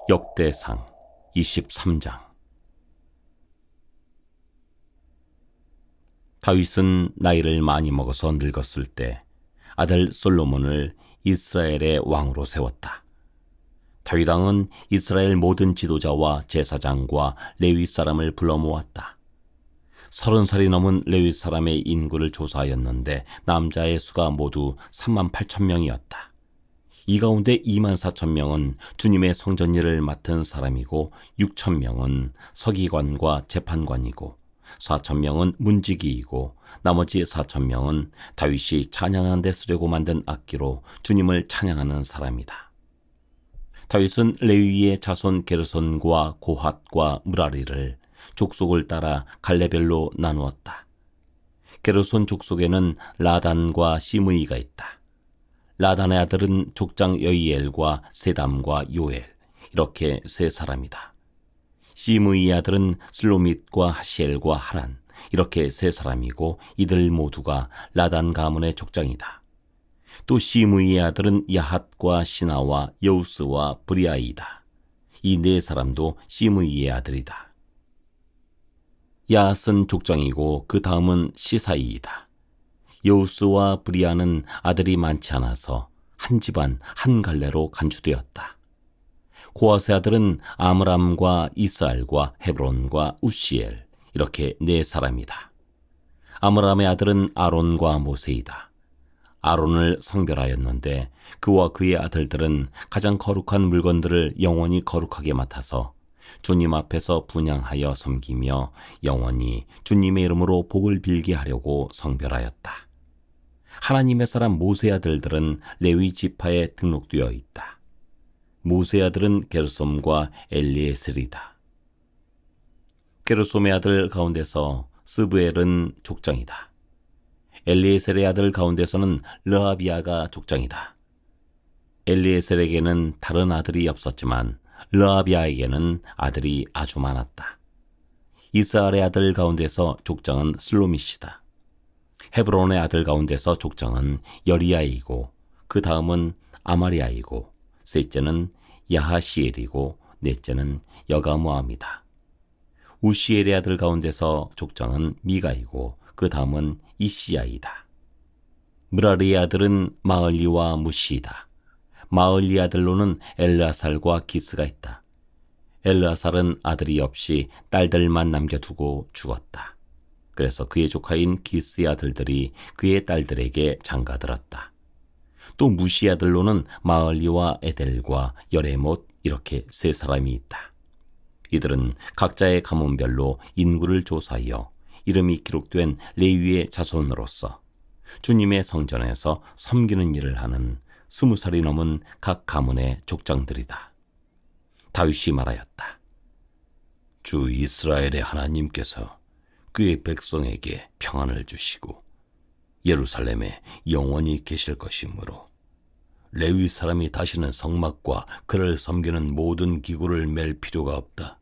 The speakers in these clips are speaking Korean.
역대상 23장. 다윗은 나이를 많이 먹어서 늙었을 때 아들 솔로몬을 이스라엘의 왕으로 세웠다. 다윗 왕은 이스라엘 모든 지도자와 제사장과 레위 사람을 불러 모았다. 30살이 넘은 레위 사람의 인구를 조사하였는데 남자의 수가 모두 38,000명이었다. 이 가운데 24,000명은 주님의 성전 일을 맡은 사람이고 6,000명은 서기관과 재판관이고 4,000명은 문지기이고 나머지 4,000명은 다윗이 찬양하는 데 쓰려고 만든 악기로 주님을 찬양하는 사람이다. 다윗은 레위의 자손 게르손과 고핫과 므라리를 족속을 따라 갈래별로 나누었다. 게르손 족속에는 라단과 시므이가 있다. 라단의 아들은 족장 여이엘과 세담과 요엘, 이렇게 세 사람이다. 시므이의 아들은 슬로밋과 하시엘과 하란, 이렇게 세 사람이고 이들 모두가 라단 가문의 족장이다. 또 시므이의 아들은 야핫과 시나와 여우스와 브리아이다. 이 네 사람도 시므이의 아들이다. 야핫은 족장이고 그 다음은 시사이이다. 여우스와 브리아는 아들이 많지 않아서 한 집안 한 갈래로 간주되었다. 고핫의 아들은 아므람과 이스알과 헤브론과 우시엘, 이렇게 네 사람이다. 아므람의 아들은 아론과 모세이다. 아론을 성별하였는데 그와 그의 아들들은 가장 거룩한 물건들을 영원히 거룩하게 맡아서 주님 앞에서 분향하여 섬기며 영원히 주님의 이름으로 복을 빌게 하려고 성별하였다. 하나님의 사람 모세의 아들들은 레위 지파에 등록되어 있다. 모세의 아들은 게르솜과 엘리에셀이다. 게르솜의 아들 가운데서 스브엘은 족장이다. 엘리에셀의 아들 가운데서는 르아비아가 족장이다. 엘리에셀에게는 다른 아들이 없었지만 르아비아에게는 아들이 아주 많았다. 이스알의 아들 가운데서 족장은 슬로밋이다. 헤브론의 아들 가운데서 족장은 여리야이고 그 다음은 아마리아이고 셋째는 야하시엘이고 넷째는 여가무암이다. 우시엘의 아들 가운데서 족장은 미가이고 그 다음은 이시야이다. 므라리의 아들은 마을리와 무시이다. 마을리 아들로는 엘르아살과 기스가 있다. 엘르아살은 아들이 없이 딸들만 남겨두고 죽었다. 그래서 그의 조카인 기스의 아들들이 그의 딸들에게 장가들었다. 또 무시 아들로는 마을리와 에델과 여레못, 이렇게 세 사람이 있다. 이들은 각자의 가문별로 인구를 조사하여 이름이 기록된 레위의 자손으로서 주님의 성전에서 섬기는 일을 하는 20살이 넘은 각 가문의 족장들이다. 다윗이 말하였다. 주 이스라엘의 하나님께서 그의 백성에게 평안을 주시고 예루살렘에 영원히 계실 것이므로 레위 사람이 다시는 성막과 그를 섬기는 모든 기구를 맬 필요가 없다.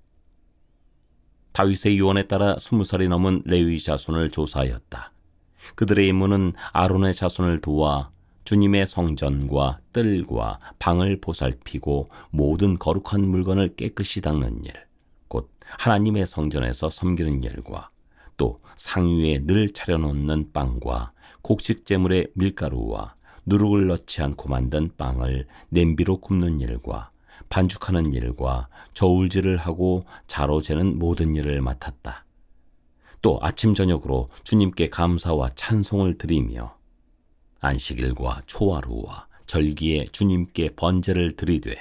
다윗의 유언에 따라 20살이 넘은 레위 자손을 조사하였다. 그들의 임무는 아론의 자손을 도와 주님의 성전과 뜰과 방을 보살피고 모든 거룩한 물건을 깨끗이 닦는 일, 곧 하나님의 성전에서 섬기는 일과 또 상위에 늘 차려놓는 빵과 곡식제물의 밀가루와 누룩을 넣지 않고 만든 빵을 냄비로 굽는 일과 반죽하는 일과 저울질을 하고 자로 재는 모든 일을 맡았다. 또 아침 저녁으로 주님께 감사와 찬송을 드리며 안식일과 초하루와 절기에 주님께 번제를 드리되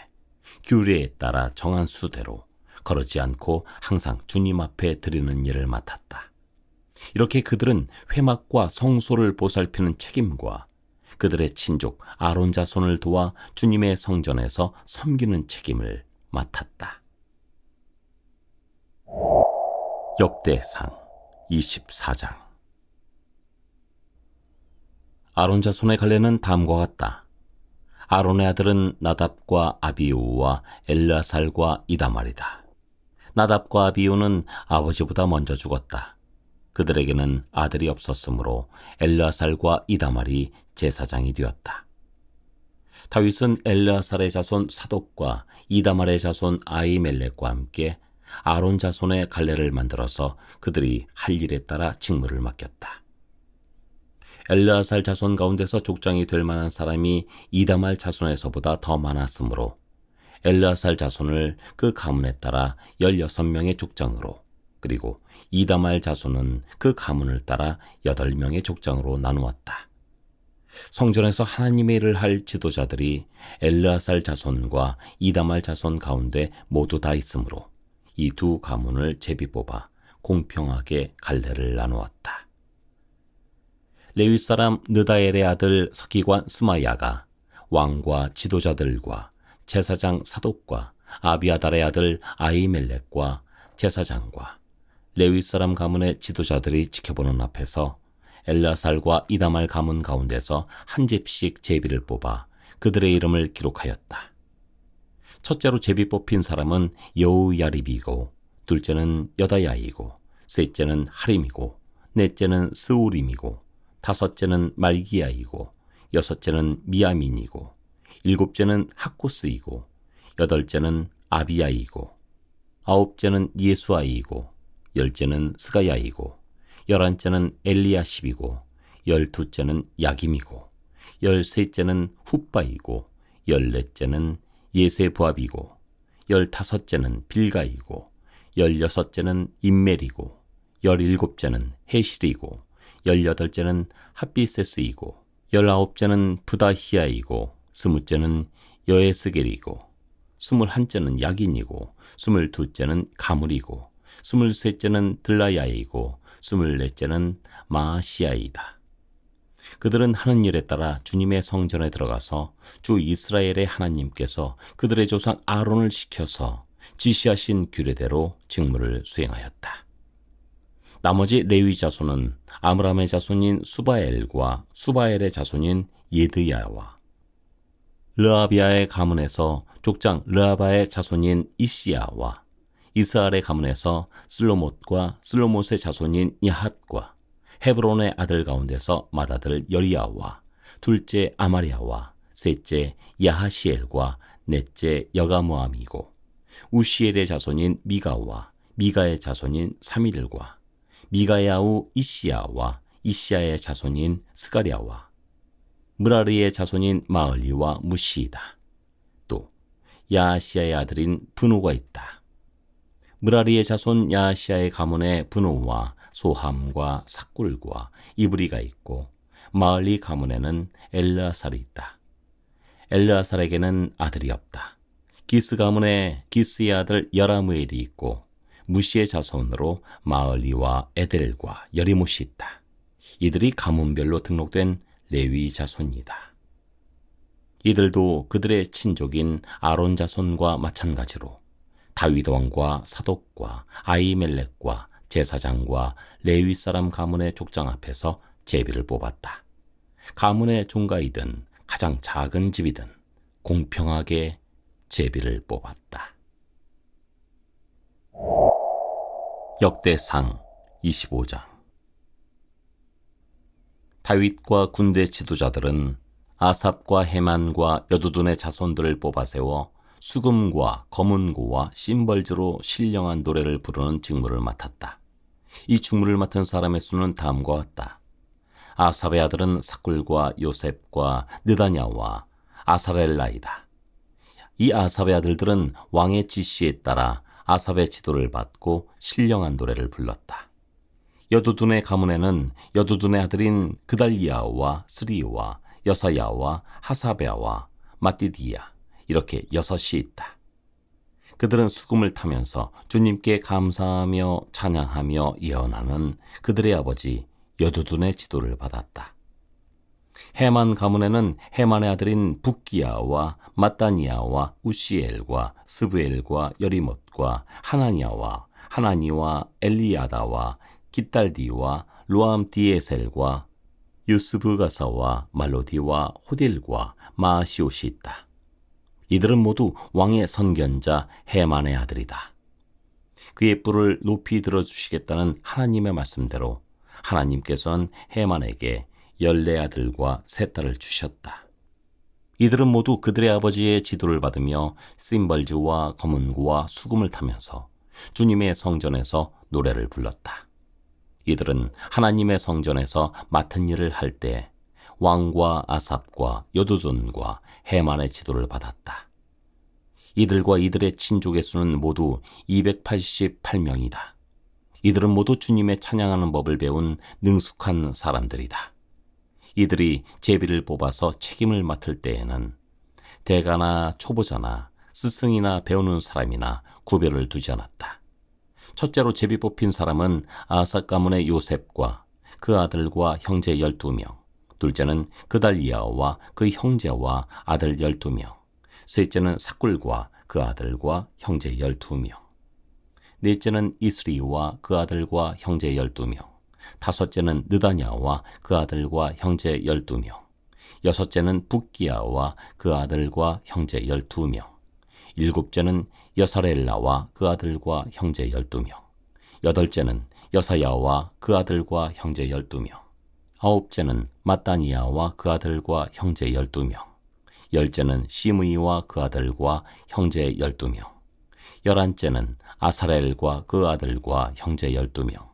규례에 따라 정한 수대로 거르지 않고 항상 주님 앞에 드리는 일을 맡았다. 이렇게 그들은 회막과 성소를 보살피는 책임과 그들의 친족 아론 자손을 도와 주님의 성전에서 섬기는 책임을 맡았다. 역대상 24장. 아론 자손의 갈래는 다음과 같다. 아론의 아들은 나답과 아비우와 엘르아살과 이다말이다. 나답과 아비우는 아버지보다 먼저 죽었다. 그들에게는 아들이 없었으므로 엘르아살과 이다말이 제사장이 되었다. 다윗은 엘르아살의 자손 사독과 이다말의 자손 아히멜렉과 함께 아론 자손의 갈례를 만들어서 그들이 할 일에 따라 직무를 맡겼다. 엘르아살 자손 가운데서 족장이 될 만한 사람이 이다말 자손에서보다 더 많았으므로 엘르아살 자손을 그 가문에 따라 16명의 족장으로, 그리고 이다말 자손은 그 가문을 따라 8명의 족장으로 나누었다. 성전에서 하나님의 일을 할 지도자들이 엘르아살 자손과 이다말 자손 가운데 모두 다 있으므로 이 두 가문을 제비 뽑아 공평하게 갈례를 나누었다. 레위 사람 느다엘의 아들 서기관 스마야가 왕과 지도자들과 제사장 사독과 아비아달의 아들 아히멜렉과 제사장과 레위 사람 가문의 지도자들이 지켜보는 앞에서 엘르아살과 이다말 가문 가운데서 한 집씩 제비를 뽑아 그들의 이름을 기록하였다. 첫째로 제비 뽑힌 사람은 여우야립이고, 둘째는 여다야이고, 셋째는 하림이고, 넷째는 스우림이고, 다섯째는 말기야이고, 여섯째는 미야민이고, 일곱째는 학고스이고, 여덟째는 아비야이고, 아홉째는 예수아이고, 열째는 스가야이고, 11째는 엘리야십이고, 12째는 야김이고, 13째는 훗바이고, 14째는 예세부압이고, 15째는 빌가이고, 16째는 임멜이고, 17째는 헤실이고, 18째는 핫비세스이고, 19째는 부다히야이고, 20째는 여에스겔이고, 21째는 야긴이고, 22째는 가물이고, 23째는 들라야이고, 24째는 마아시아이다. 그들은 하는 일에 따라 주님의 성전에 들어가서 주 이스라엘의 하나님께서 그들의 조상 아론을 시켜서 지시하신 규례대로 직무를 수행하였다. 나머지 레위 자손은 아므람의 자손인 수바엘과 수바엘의 자손인 예드야와 르아비아의 가문에서 족장 르아바의 자손인 이시야와 이스라엘의 가문에서 슬로못과 슬로못의 자손인 야핫과 헤브론의 아들 가운데서 맏아들 여리야와 둘째 아마리아와 셋째 야하시엘과 넷째 여가무암이고, 우시엘의 자손인 미가와 미가의 자손인 사밀과 미가의 아우 이시야와 이시야의 자손인 스가랴와 무라리의 자손인 마을리와 무시이다. 또 야하시야의 아들인 분호가 있다. 무라리의 자손 야하시야의 가문에 분호와 소함과 삭굴과 이브리가 있고, 마을리 가문에는 엘르아살이 있다. 엘르아살에게는 아들이 없다. 기스 가문에 기스의 아들 여라무엘이 있고, 무시의 자손으로 마을리와 에델과 여리못이 있다. 이들이 가문별로 등록된 레위 자손이다. 이들도 그들의 친족인 아론 자손과 마찬가지로 다윗 왕과 사독과 아히멜렉과 제사장과 레위 사람 가문의 족장 앞에서 제비를 뽑았다. 가문의 종가이든 가장 작은 집이든 공평하게 제비를 뽑았다. 역대상 25장. 다윗과 군대 지도자들은 아삽과 헤만과 여두둔의 자손들을 뽑아 세워 수금과 검은고와 심벌즈로 신령한 노래를 부르는 직무를 맡았다. 이 직무를 맡은 사람의 수는 다음과 같다. 아삽의 아들은 삭굴과 요셉과 느다냐와 아사렐라이다. 이 아삽의 아들들은 왕의 지시에 따라 아삽의 지도를 받고 신령한 노래를 불렀다. 여두둔의 가문에는 여두둔의 아들인 그달리야와 스리와 여사야와 하사베아와 마띠디야, 이렇게 6이 있다. 그들은 수금을 타면서 주님께 감사하며 찬양하며 예언하는 그들의 아버지 여두둔의 지도를 받았다. 헤만 가문에는 헤만의 아들인 붓기야와 마따니야와 우시엘과 스브엘과 여리못과 하나니야와 하나니와 엘리야다와 기딸디와 로암디에셀과 유스브가사와 말로디와 호딜과 마시옷이 있다. 이들은 모두 왕의 선견자 헤만의 아들이다. 그의 뿔을 높이 들어주시겠다는 하나님의 말씀대로 하나님께서는 헤만에게 14아들과 3딸을 주셨다. 이들은 모두 그들의 아버지의 지도를 받으며 심벌즈와 검은고와 수금을 타면서 주님의 성전에서 노래를 불렀다. 이들은 하나님의 성전에서 맡은 일을 할 때 왕과 아삽과 여두둔과 헤만의 지도를 받았다. 이들과 이들의 친족의 수는 모두 288명이다. 이들은 모두 주님의 찬양하는 법을 배운 능숙한 사람들이다. 이들이 제비를 뽑아서 책임을 맡을 때에는 대가나 초보자나 스승이나 배우는 사람이나 구별을 두지 않았다. 첫째로 제비 뽑힌 사람은 아삭 가문의 요셉과 그 아들과 형제 12명, 둘째는 그달리아와 그 형제와 아들 12명, 셋째는 삭굴과 그 아들과 형제 12명, 넷째는 이스리와 그 아들과 형제 12명, 다섯째는 느다냐와 그 아들과 형제 12명, 여섯째는 붓기야와 그 아들과 형제 12명, 일곱째는 여사렐라와 그 아들과 형제 12명, 여덟째는 여사야와 그 아들과 형제 12명, 아홉째는 마따니야와 그 아들과 형제 12명, 열째는 시므이와 그 아들과 형제 12명, 열한째는 아사렐과 그 아들과 형제 12명,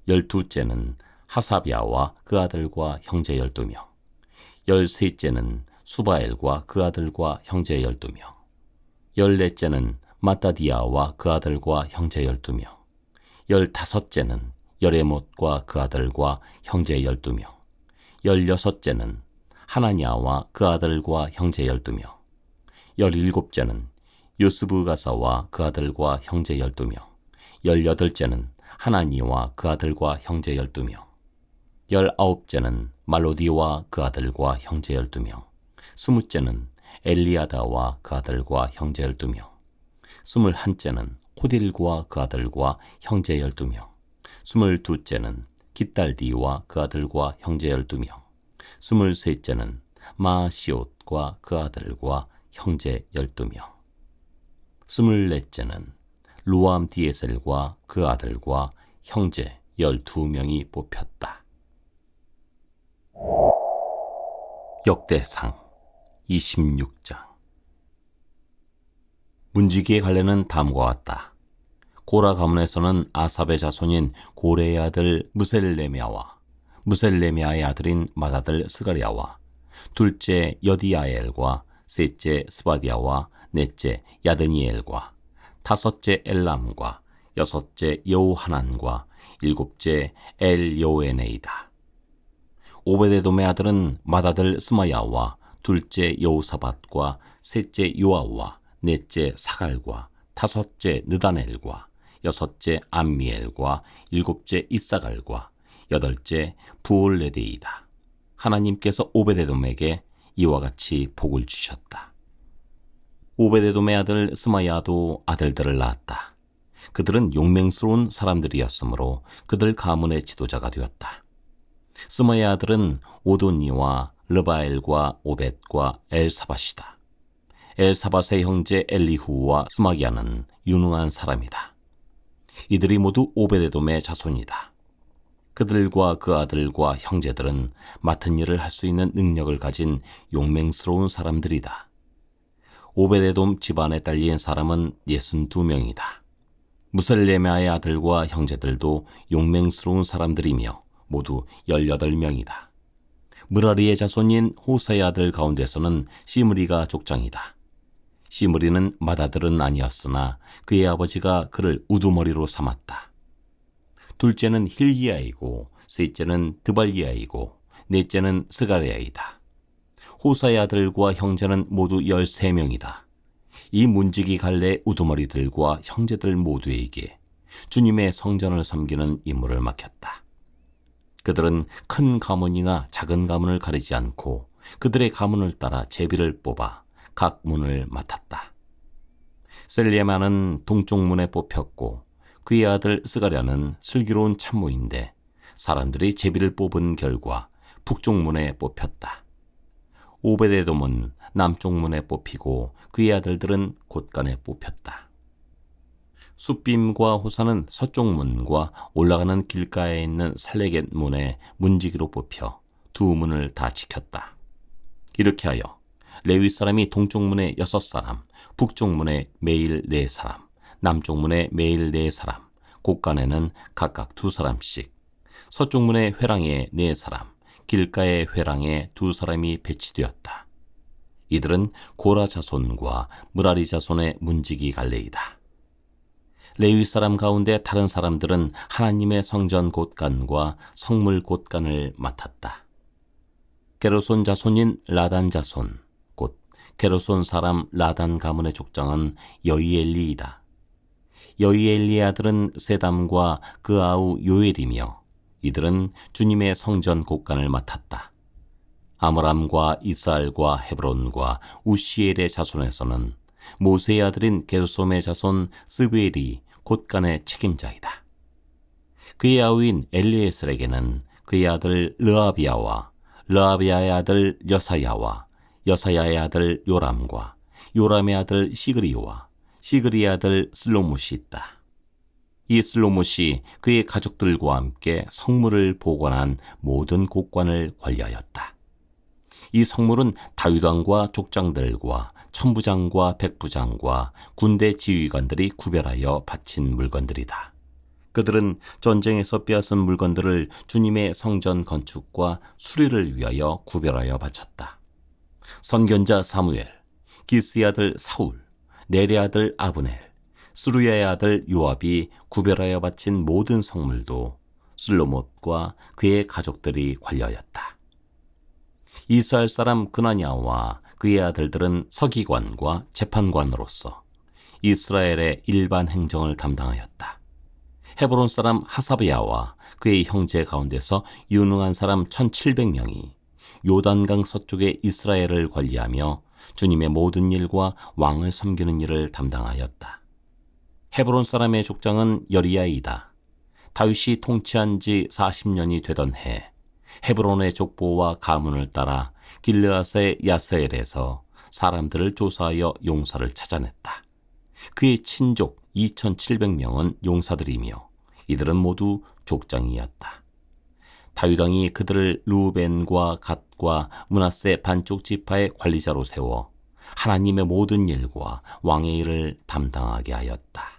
열두째는 하사비아와 그 아들과 형제 12명, 열셋째는 수바엘과 그 아들과 형제 12명, 열넷째는 마따디아와 그 아들과 형제 12명, 열다섯째는 여레못과 그 아들과 형제 12명, 열여섯째는 하나냐와 그 아들과 형제 12명, 열일곱째는 요스브가사와 그 아들과 형제 12명, 열여덟째는 하나니와 그 아들과 형제 12명, 열아홉째는 말로디와 그 아들과 형제 12명, 스무째는 엘리아다와 그 아들과 형제 12명, 스물한째는 호딜과 그 아들과 형제 12명, 스물두째는 깃달디와 그 아들과 형제 12명, 스물셋째는 마시옷과 그 아들과 형제 12명, 스물넷째는 루암디에셀과 그 아들과 형제 12명이 뽑혔다. 역대상 26장. 문지기의 갈래는 다음과 같다. 고라 가문에서는 아삽의 자손인 고레의 아들 무셀레미아와 무셀레미아의 아들인 맏아들 스가랴와 둘째 여디아엘과 셋째 스바디아와 넷째 야드니엘과 다섯째 엘람과 여섯째 여호하난과 일곱째 엘요에네이다. 오베데돔의 아들은 맏아들 스마야와 둘째 여호사밧과 셋째 요아와 넷째 사갈과 다섯째 느다넬과 여섯째 암미엘과 일곱째 이사갈과 여덟째 부올레데이다. 하나님께서 오베데돔에게 이와 같이 복을 주셨다. 오베데돔의 아들 스마야도 아들들을 낳았다. 그들은 용맹스러운 사람들이었으므로 그들 가문의 지도자가 되었다. 스마야의 아들은 오도니와 르바엘과 오벳과 엘사밧이다. 엘사밧의 형제 엘리후와 스마기야는 유능한 사람이다. 이들이 모두 오베데돔의 자손이다. 그들과 그 아들과 형제들은 맡은 일을 할 수 있는 능력을 가진 용맹스러운 사람들이다. 오베데돔 집안에 딸린 사람은 62명이다. 무셀레미아의 아들과 형제들도 용맹스러운 사람들이며 모두 18명이다. 무라리의 자손인 호사의 아들 가운데서는 시므리가 족장이다. 시므리는 맏아들은 아니었으나 그의 아버지가 그를 우두머리로 삼았다. 둘째는 힐기야이고 셋째는 드발리야이고 넷째는 스가랴이다. 호사의 아들과 형제는 모두 13명이다. 이 문지기 갈래 우두머리들과 형제들 모두에게 주님의 성전을 섬기는 임무를 맡겼다. 그들은 큰 가문이나 작은 가문을 가리지 않고 그들의 가문을 따라 제비를 뽑아 각 문을 맡았다. 셀리에마는 동쪽 문에 뽑혔고 그의 아들 스가랴는 슬기로운 참모인데 사람들이 제비를 뽑은 결과 북쪽 문에 뽑혔다. 오베데돔은 남쪽 문에 뽑히고 그의 아들들은 곳간에 뽑혔다. 숫빔과 호사는 서쪽 문과 올라가는 길가에 있는 살레겟 문에 문지기로 뽑혀 두 문을 다 지켰다. 이렇게 하여 레위 사람이 동쪽 문에 6사람, 북쪽 문에 매일 4사람, 남쪽 문에 매일 4사람, 곳간에는 각각 2사람씩, 서쪽 문의 회랑에 4사람, 길가의 회랑에 2사람이 배치되었다. 이들은 고라 자손과 므라리 자손의 문지기 갈레이다. 레위 사람 가운데 다른 사람들은 하나님의 성전 곳간과 성물 곳간을 맡았다. 게르손 자손인 라단 자손, 곧 게르손 사람 라단 가문의 족장은 여이엘리이다. 여이엘리의 아들은 세담과 그 아우 요엘이며 이들은 주님의 성전 곳간을 맡았다. 아므람과 이스라엘과 헤브론과 우시엘의 자손에서는 모세의 아들인 게르솜의 자손 스브엘이 곳간의 책임자이다. 그의 아우인 엘리에셀에게는 그의 아들 르아비아와 르아비아의 아들 여사야와 여사야의 아들 요람과 요람의 아들 시그리와 시그리의 아들 슬로못이 있다. 이 슬로못이 그의 가족들과 함께 성물을 보관한 모든 곳간을 관리하였다. 이 성물은 다윗왕과 족장들과 천부장과 백부장과 군대 지휘관들이 구별하여 바친 물건들이다. 그들은 전쟁에서 빼앗은 물건들을 주님의 성전 건축과 수리를 위하여 구별하여 바쳤다. 선견자 사무엘, 기스의 아들 사울, 넬의 아들 아브넬, 스루야의 아들 요압이 구별하여 바친 모든 성물도 슬로못과 그의 가족들이 관리하였다. 이스라엘 사람 그나냐와 그의 아들들은 서기관과 재판관으로서 이스라엘의 일반 행정을 담당하였다. 헤브론 사람 하사베야와 그의 형제 가운데서 유능한 사람 1700명이 요단강 서쪽의 이스라엘을 관리하며 주님의 모든 일과 왕을 섬기는 일을 담당하였다. 헤브론 사람의 족장은 여리야이다. 다윗이 통치한 지 40년이 되던 해 헤브론의 족보와 가문을 따라 길르앗의 야스엘에서 사람들을 조사하여 용사를 찾아냈다. 그의 친족 2700명은 용사들이며 이들은 모두 족장이었다. 다윗왕이 그들을 루벤과 갓과 므낫세 반쪽 지파의 관리자로 세워 하나님의 모든 일과 왕의 일을 담당하게 하였다.